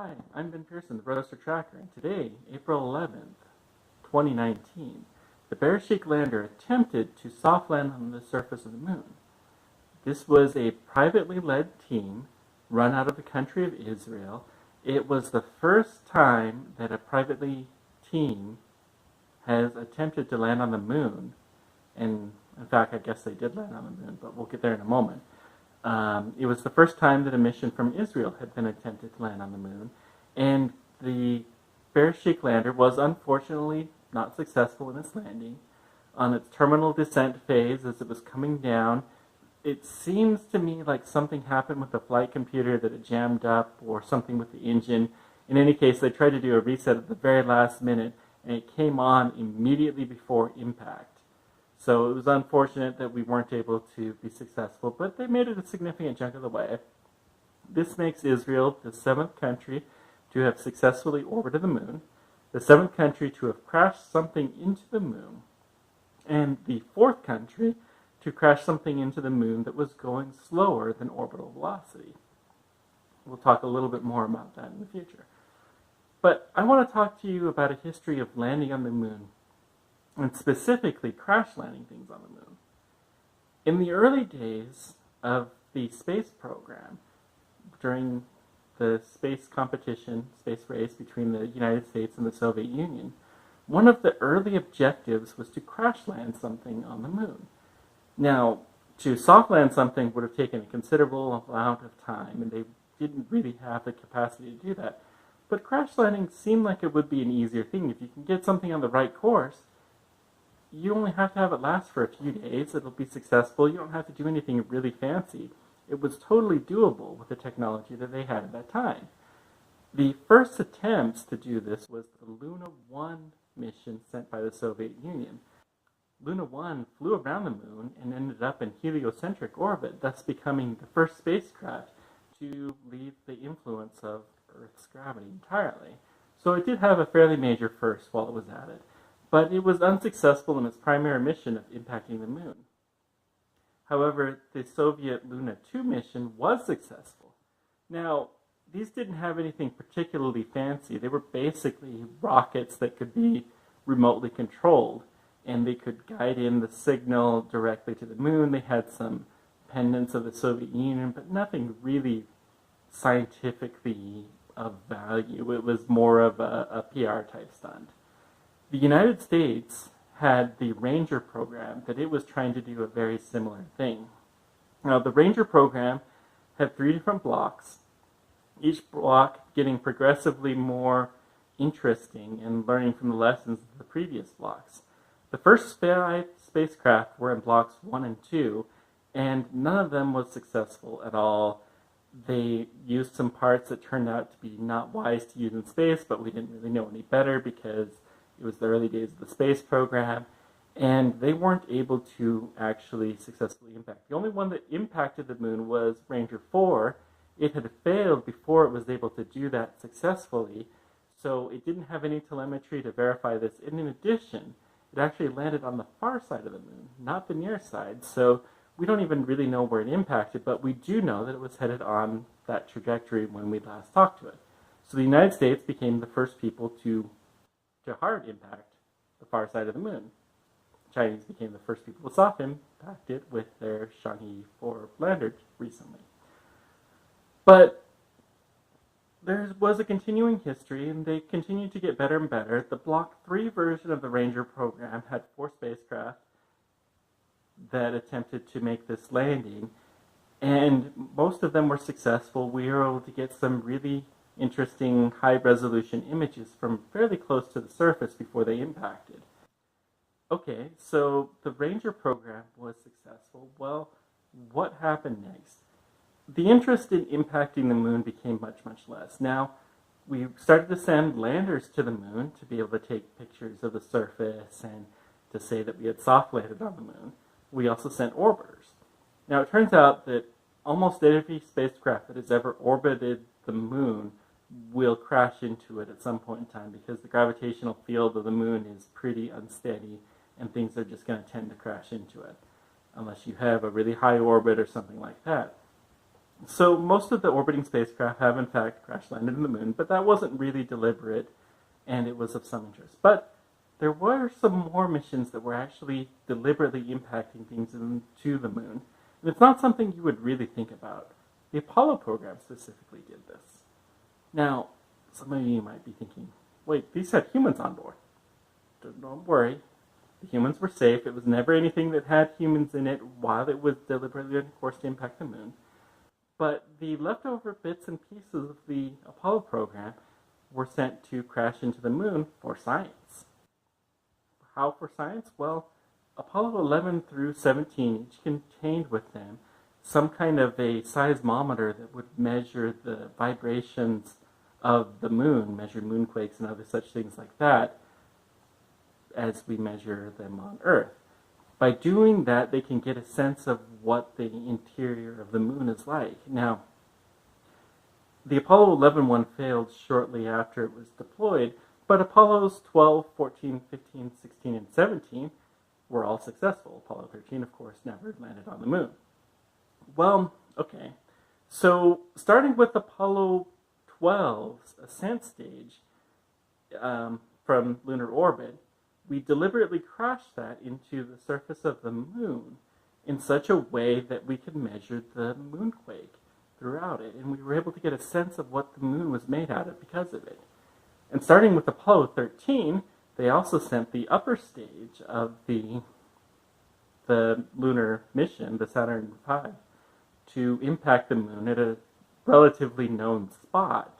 Hi, I'm Ben Pearson, the Roadster Tracker, and today, April 11th, 2019, the Beresheet lander attempted to soft land on the surface of the moon. This was a privately led team run out of the country of Israel. It was the first time that a privately team has attempted to land on the moon, and in fact, I guess they did land on the moon, but we'll get there in a moment. It was the first time that a mission from Israel had been attempted to land on the moon, and the Beresheet lander was unfortunately not successful in its landing. On its terminal descent phase, as it was coming down, it seems to me like something happened with the flight computer, that it jammed up, or something with the engine. In any case, they tried to do a reset at the very last minute, and it came on immediately before impact. So it was unfortunate that we weren't able to be successful, but they made it a significant chunk of the way. This makes Israel the 7th country to have successfully orbited the moon, the 7th country to have crashed something into the moon, and the 4th country to crash something into the moon that was going slower than orbital velocity. We'll talk a little bit more about that in the future. But I want to talk to you about a history of landing on the moon, and specifically crash landing things on the moon. In the early days of the space program, during the space competition, space race between the United States and the Soviet Union, one of the early objectives was to crash land something on the moon. Now, to soft land something would have taken a considerable amount of time, and they didn't really have the capacity to do that. But crash landing seemed like it would be an easier thing. If you can get something on the right course, you only have to have it last for a few days. It'll be successful. You don't have to do anything really fancy. It was totally doable with the technology that they had at that time. The first attempts to do this was the Luna 1 mission sent by the Soviet Union. Luna 1 flew around the moon and ended up in heliocentric orbit, thus becoming the first spacecraft to leave the influence of Earth's gravity entirely. So it did have a fairly major first while it was at it, but it was unsuccessful in its primary mission of impacting the moon. However, the Soviet Luna 2 mission was successful. Now, these didn't have anything particularly fancy. They were basically rockets that could be remotely controlled, and they could guide in the signal directly to the moon. They had some pendants of the Soviet Union, but nothing really scientifically of value. It was more of a PR type stunt. The United States had the Ranger program that it was trying to do a very similar thing. Now, the Ranger program had 3 different blocks, each block getting progressively more interesting and learning from the lessons of the previous blocks. The first 5 spacecraft were in blocks 1 and 2, and none of them was successful at all. They used some parts that turned out to be not wise to use in space, but we didn't really know any better because it was the early days of the space program, and they weren't able to actually successfully impact. The only one that impacted the moon was Ranger 4. It had failed before it was able to do that successfully, so it didn't have any telemetry to verify this. And in addition, it actually landed on the far side of the moon, not the near side, so we don't even really know where it impacted, but we do know that it was headed on that trajectory when we last talked to it. So the United States became the first people to hard impact the far side of the moon. The Chinese became the first people to soft impact it with their Chang'e 4 lander recently. But there was a continuing history, and they continued to get better and better. The Block 3 version of the Ranger program had 4 spacecraft that attempted to make this landing, and most of them were successful. We were able to get some really interesting high-resolution images from fairly close to the surface before they impacted. Okay, so the Ranger program was successful. Well, what happened next? The interest in impacting the moon became much, much less. Now, we started to send landers to the moon to be able to take pictures of the surface and to say that we had soft landed on the moon. We also sent orbiters. Now, it turns out that almost every spacecraft that has ever orbited the moon will crash into it at some point in time because the gravitational field of the moon is pretty unsteady, and things are just going to tend to crash into it unless you have a really high orbit or something like that. So most of the orbiting spacecraft have in fact crash landed in the moon, but that wasn't really deliberate, and it was of some interest. But there were some more missions that were actually deliberately impacting things into the moon. And it's not something you would really think about. The Apollo program specifically did this. Now, some of you might be thinking, wait, these had humans on board. Don't worry. The humans were safe. It was never anything that had humans in it while it was deliberately on course to impact the moon. But the leftover bits and pieces of the Apollo program were sent to crash into the moon for science. How for science? Well, Apollo 11 through 17 each contained with them some kind of a seismometer that would measure the vibrations of the moon, measure moonquakes and other such things like that, as we measure them on Earth. By doing that, they can get a sense of what the interior of the moon is like. Now, the Apollo 11 one failed shortly after it was deployed, but Apollos 12, 14, 15, 16, and 17 were all successful. Apollo 13, of course, never landed on the moon. Well, okay. So, starting with Apollo 12's ascent stage from lunar orbit, we deliberately crashed that into the surface of the moon in such a way that we could measure the moonquake throughout it. And we were able to get a sense of what the moon was made out of because of it. And starting with Apollo 13, they also sent the upper stage of the lunar mission, the Saturn V, to impact the moon at a relatively known spot.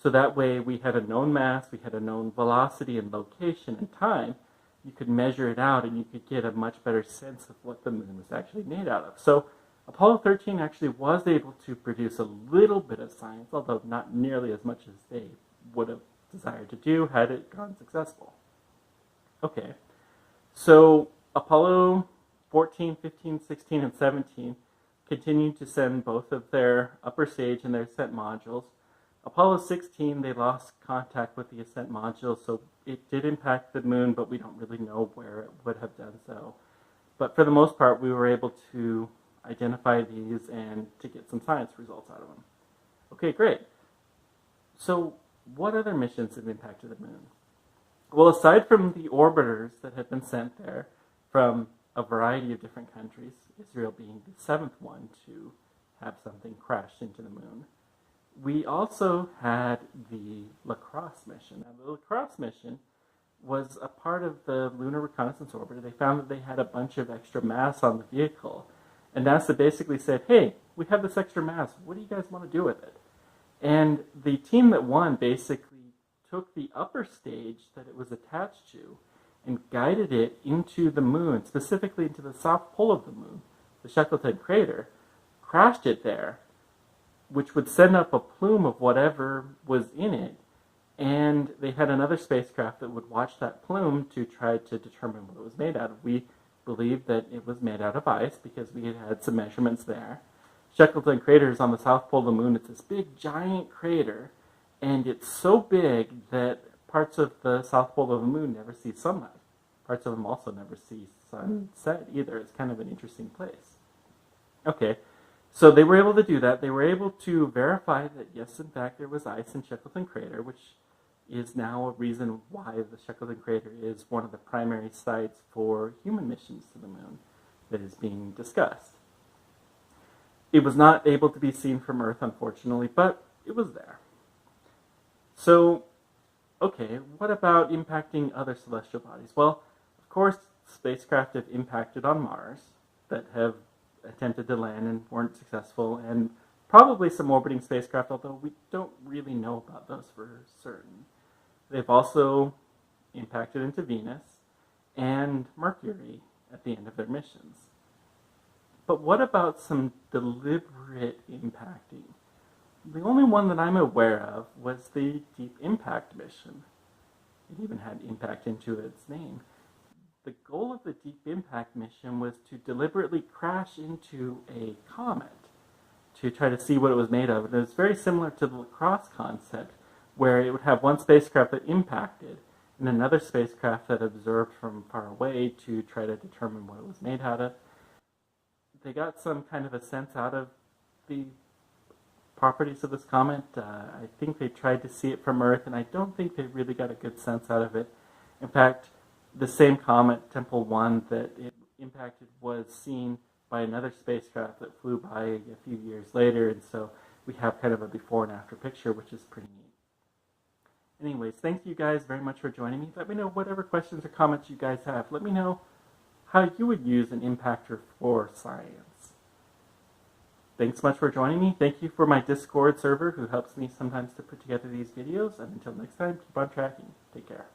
So that way we had a known mass, we had a known velocity and location and time. You could measure it out and you could get a much better sense of what the moon was actually made out of. So Apollo 13 actually was able to produce a little bit of science, although not nearly as much as they would have desired to do had it gone successful. Okay, so Apollo 14, 15, 16, and 17 continued to send both of their upper stage and their ascent modules. Apollo 16, they lost contact with the ascent module, so it did impact the moon, but we don't really know where it would have done so. But for the most part, we were able to identify these and to get some science results out of them. Okay, great. So what other missions have impacted the moon? Well, aside from the orbiters that have been sent there from a variety of different countries, Israel being the seventh one to have something crash into the moon, we also had the Lacrosse Mission. Now, the Lacrosse Mission was a part of the Lunar Reconnaissance Orbiter. They found that they had a bunch of extra mass on the vehicle. And NASA basically said, hey, we have this extra mass. What do you guys want to do with it? And the team that won basically took the upper stage that it was attached to and guided it into the moon, specifically into the south pole of the moon, the Shackleton crater, crashed it there, which would send up a plume of whatever was in it, and they had another spacecraft that would watch that plume to try to determine what it was made out of. We believed that it was made out of ice because we had had some measurements there. Shackleton crater is on the south pole of the moon. It's this big, giant crater, and it's so big that parts of the south pole of the moon never see sunlight. Parts of them also never see sunset either. It's kind of an interesting place. Okay. So they were able to do that. They were able to verify that, yes, in fact, there was ice in Shackleton Crater, which is now a reason why the Shackleton Crater is one of the primary sites for human missions to the moon that is being discussed. It was not able to be seen from Earth, unfortunately, but it was there. So, okay, what about impacting other celestial bodies? Well, of course, spacecraft have impacted on Mars that have attempted to land and weren't successful, and probably some orbiting spacecraft, although we don't really know about those for certain. They've also impacted into Venus and Mercury at the end of their missions. But what about some deliberate impacting? The only one that I'm aware of was the Deep Impact mission. It even had impact into its name. The goal of the Deep Impact mission was to deliberately crash into a comet to try to see what it was made of. And it was very similar to the Lacrosse concept, where it would have one spacecraft that impacted and another spacecraft that observed from far away to try to determine what it was made out of. They got some kind of a sense out of the properties of this comet. I think they tried to see it from Earth, and I don't think they really got a good sense out of it. In fact, the same comet, Tempel 1, that it impacted was seen by another spacecraft that flew by a few years later, and so we have kind of a before and after picture, which is pretty neat. Anyways, thank you guys very much for joining me. Let me know whatever questions or comments you guys have. Let me know how you would use an impactor for science. Thanks so much for joining me. Thank you for my Discord server who helps me sometimes to put together these videos. And until next time, keep on tracking. Take care.